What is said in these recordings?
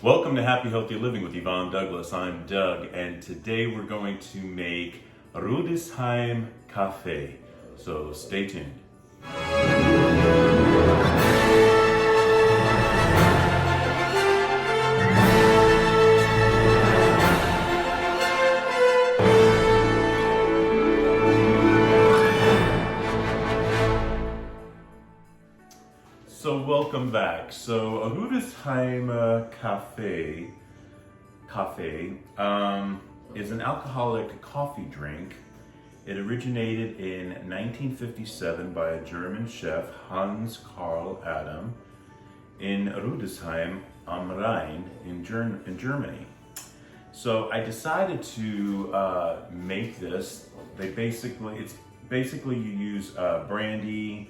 Welcome to Happy Healthy Living with Yvonne Douglas. I'm Doug, and today we're going to make Rüdesheimer Kaffee. So stay tuned. So welcome back. So a Rüdesheimer Kaffee is an alcoholic coffee drink. It originated in 1957 by a German chef, Hans Karl Adam, in Rüdesheim am Rhein in Germany. So I decided to make this. It's basically you use brandy.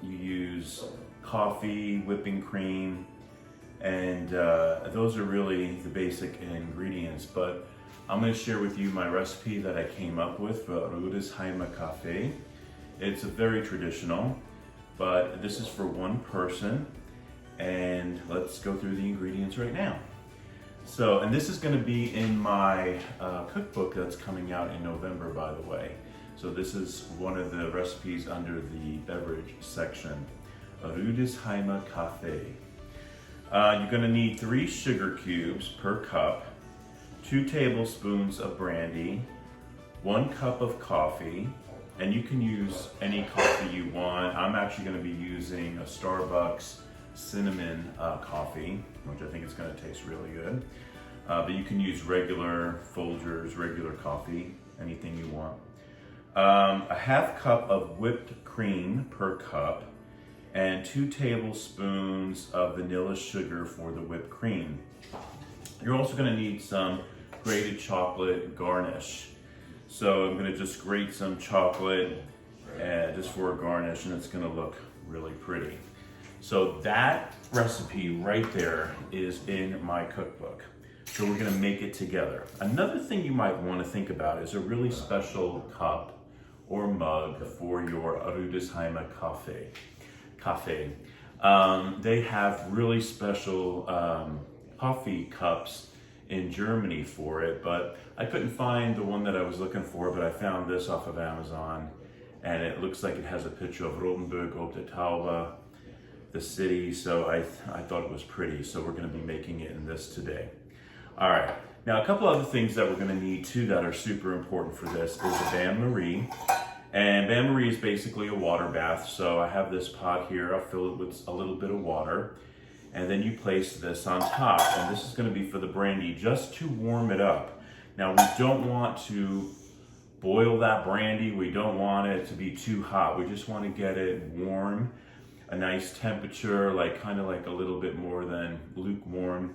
You use coffee, whipping cream, and those are really the basic ingredients. But I'm going to share with you my recipe that I came up with for Rüdesheimer Kaffee. It's very traditional, but this is for one person. And let's go through the ingredients right now. So, and this is going to be in my cookbook that's coming out in November, by the way. So this is one of the recipes under the beverage section, Rüdesheimer Kaffee. You're going to need 3 sugar cubes per cup, 2 tablespoons of brandy, 1 cup of coffee, and you can use any coffee you want. I'm actually going to be using a Starbucks cinnamon coffee, which I think is going to taste really good. But you can use regular Folgers, regular coffee, anything you want. A half cup of whipped cream per cup, and 2 tablespoons of vanilla sugar for the whipped cream. You're also going to need some grated chocolate garnish. So I'm going to just grate some chocolate just for a garnish, and it's going to look really pretty. So that recipe right there is in my cookbook. So we're going to make it together. Another thing you might want to think about is a really special cup or mug for your Rüdesheimer Kaffee. They have really special coffee cups in Germany for it, but I couldn't find the one that I was looking for, but I found this off of Amazon, and it looks like it has a picture of Rotenburg ob der Tauber, the city, so I thought it was pretty, so we're going to be making it in this today. All right, now a couple other things that we're going to need too that are super important for this is a bain-marie. And bain-marie is basically a water bath. So I have this pot here, I'll fill it with a little bit of water, and then you place this on top, and this is going to be for the brandy just to warm it up. Now we don't want to boil that brandy, we don't want it to be too hot, we just want to get it warm, a nice temperature, like kind of like a little bit more than lukewarm.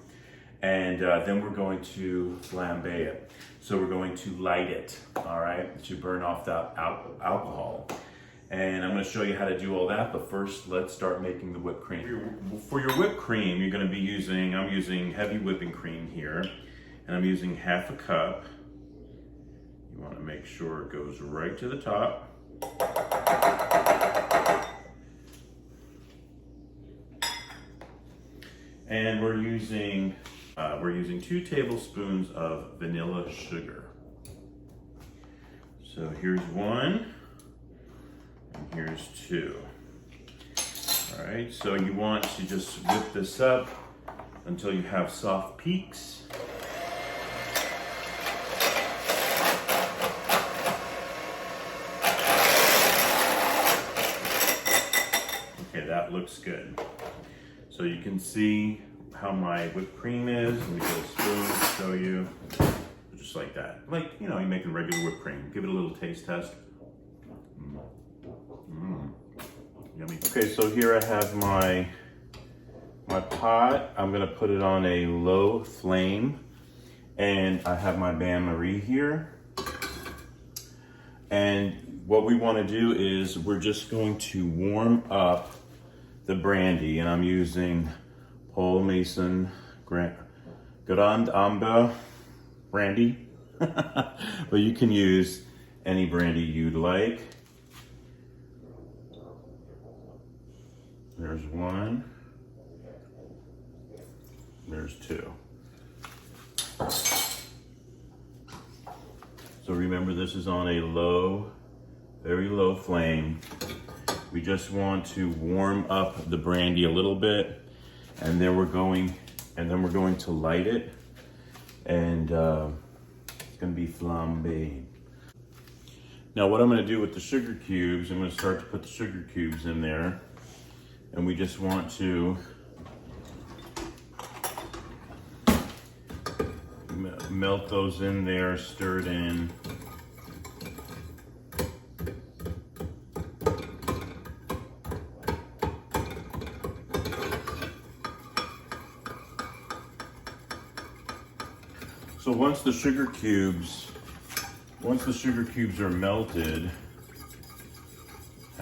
And then we're going to flambe it. So we're going to light it, all right, to burn off that alcohol. And I'm going to show you how to do all that, but first let's start making the whipped cream. For your whipped cream, you're going to be using, I'm using heavy whipping cream here, and I'm using half a cup. You want to make sure it goes right to the top. And we're using 2 tablespoons of vanilla sugar. So here's 1, and here's 2. All right, so you want to just whip this up until you have soft peaks. Okay, that looks good. So you can see how my whipped cream is. Let me get a spoon to show you. Just like that. Like, you know, you're making regular whipped cream. Give it a little taste test. Yummy. Okay, so here I have my pot. I'm gonna put it on a low flame. And I have my bain-marie here. And what we wanna do is we're just going to warm up the brandy, and I'm using Paul Mason Grand Amber brandy, but you can use any brandy you'd like. There's one. There's 2. So remember, this is on a low, very low flame. We just want to warm up the brandy a little bit, and then we're going to light it, and it's going to be flambéed. Now what I'm going to do with the sugar cubes, I'm going to start to put the sugar cubes in there, and we just want to melt those in there, stir it in. So once the sugar cubes are melted,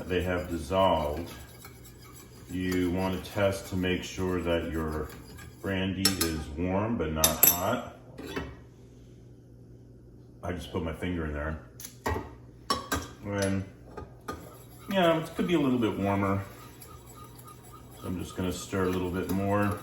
they have dissolved, you want to test to make sure that your brandy is warm but not hot. I just put my finger in there. And yeah, it could be a little bit warmer. So I'm just gonna stir a little bit more.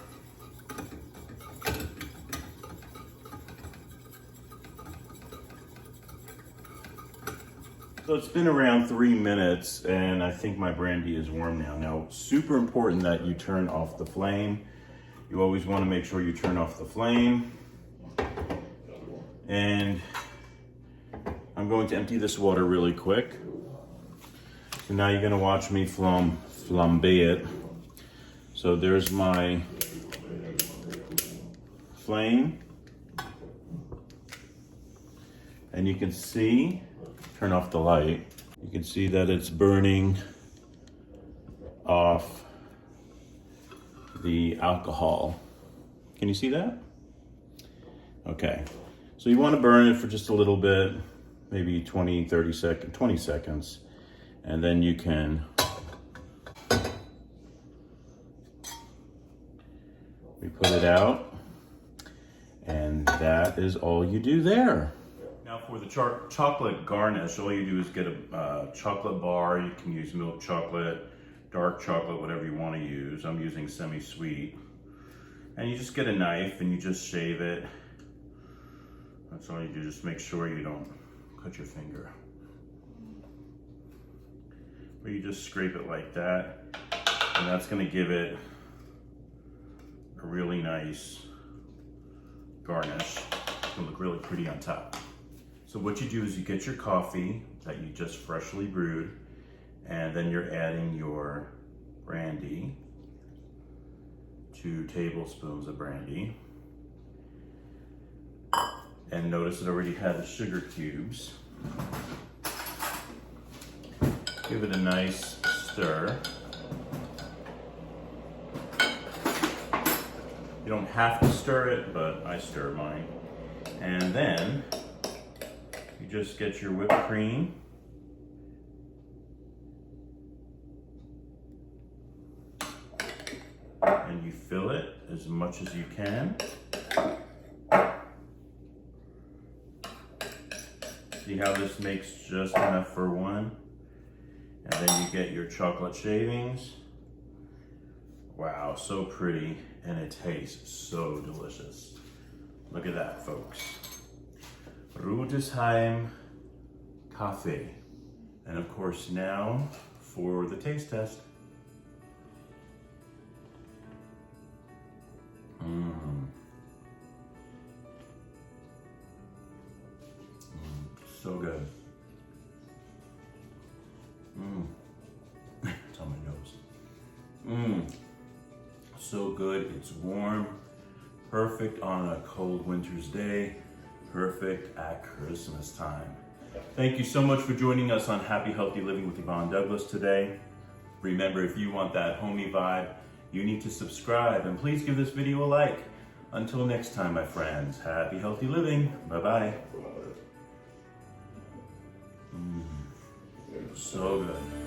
So it's been around 3 minutes, and I think my brandy is warm now. Now, super important that you turn off the flame. You always want to make sure you turn off the flame. And I'm going to empty this water really quick. So now you're going to watch me flambé it. So there's my flame. And you can see, turn off the light, you can see that it's burning off the alcohol. Can you see that? Okay, so you want to burn it for just a little bit, maybe 20 seconds, and then you can we put it out, and that is all you do there. Now for the chocolate garnish, all you do is get a chocolate bar. You can use milk chocolate, dark chocolate, whatever you want to use. I'm using semi-sweet. And you just get a knife and you just shave it. That's all you do, just make sure you don't cut your finger. Or you just scrape it like that, and that's going to give it a really nice garnish. It's going to look really pretty on top. So what you do is you get your coffee that you just freshly brewed, and then you're adding your brandy, 2 tablespoons of brandy. And notice it already had the sugar cubes. Give it a nice stir. You don't have to stir it, but I stir mine. And then you just get your whipped cream. And you fill it as much as you can. See how this makes just enough for one? And then you get your chocolate shavings. Wow, so pretty, and it tastes so delicious. Look at that, folks. Rüdesheimer Kaffee. And of course now for the taste test. So good. It's on my nose. So good. It's warm. Perfect on a cold winter's day. Perfect at Christmas time. Thank you so much for joining us on Happy Healthy Living with Yvonne Douglas today. Remember, if you want that homey vibe, you need to subscribe, and please give this video a like. Until next time, my friends, happy healthy living. Bye-bye. So good.